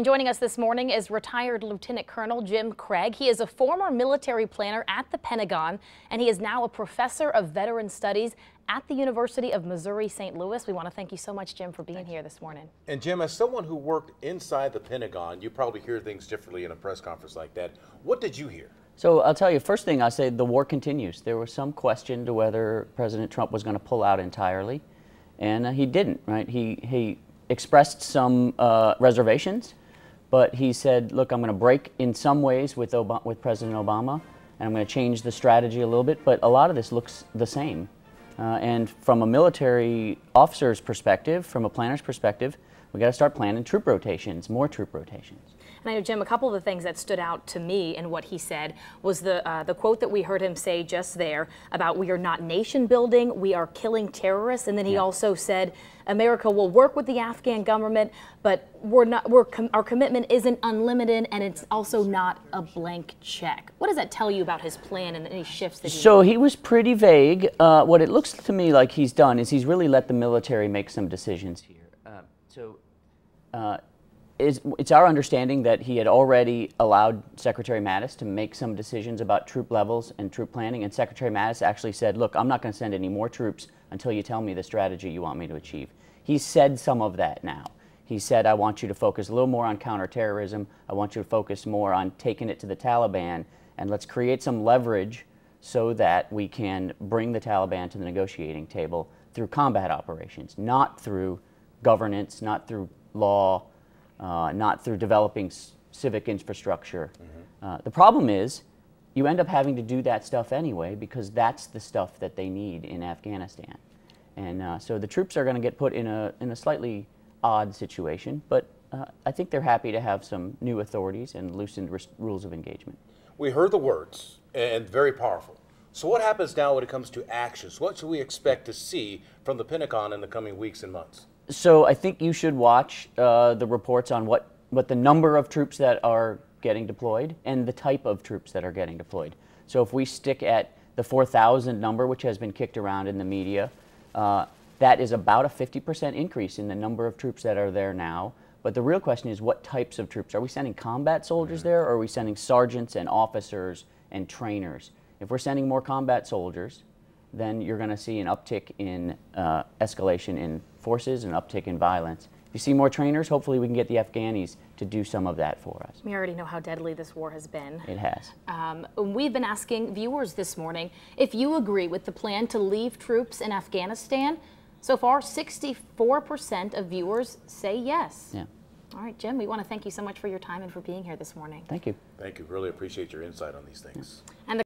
And joining us this morning is retired Lieutenant Colonel Jim Craig. He is a former military planner at the Pentagon, and he is now a professor of veteran studies at the University of Missouri St. Louis. We want to thank you so much, Jim, for being here this morning. And Jim, as someone who worked inside the Pentagon, you probably hear things differently in a press conference like that. What did you hear? So I'll tell you, first thing I say, the war continues. There was some question to whether President Trump was going to pull out entirely, and he didn't, right? He expressed some reservations, but he said, look, I'm going to break in some ways with President Obama, and I'm going to change the strategy a little bit, but a lot of this looks the same. And from a military officer's perspective, from a planner's perspective, we got to start planning troop rotations, more troop rotations. And I know, Jim, a couple of the things that stood out to me in what he said was the quote that we heard him say just there about we are not nation building, we are killing terrorists. And then he also said America will work with the Afghan government, but our commitment isn't unlimited, and it's also not a blank check. What does that tell you about his plan and any shifts that he was pretty vague. What it looks to me like he's done is he's really let the military make some decisions here. It's our understanding that he had already allowed Secretary Mattis to make some decisions about troop levels and troop planning, and Secretary Mattis actually said, look, I'm not going to send any more troops until you tell me the strategy you want me to achieve. He said some of that now. He said, I want you to focus a little more on counterterrorism, I want you to focus more on taking it to the Taliban, and let's create some leverage so that we can bring the Taliban to the negotiating table through combat operations, not through governance, not through law, not through developing civic infrastructure. The problem is you end up having to do that stuff anyway because that's the stuff that they need in Afghanistan. And so the troops are going to get put in a slightly odd situation, but I think they're happy to have some new authorities and loosened rules of engagement. We heard the words, and very powerful. So what happens now when it comes to actions? What should we expect to see from the Pentagon in the coming weeks and months? So I think you should watch the reports on what the number of troops that are getting deployed and the type of troops that are getting deployed. So if we stick at the 4,000 number, which has been kicked around in the media, that is about a 50% increase in the number of troops that are there now. But the real question is what types of troops? Are we sending combat soldiers there, or are we sending sergeants and officers and trainers? If we're sending more combat soldiers, then you're going to see an uptick in escalation in forces, an uptick in violence. If you see more trainers, hopefully we can get the Afghanis to do some of that for us. We already know how deadly this war has been. It has. We've been asking viewers this morning if you agree with the plan to leave troops in Afghanistan. So far, 64% of viewers say yes. Yeah. All right, Jim, we want to thank you so much for your time and for being here this morning. Thank you. Thank you. Really appreciate your insight on these things. And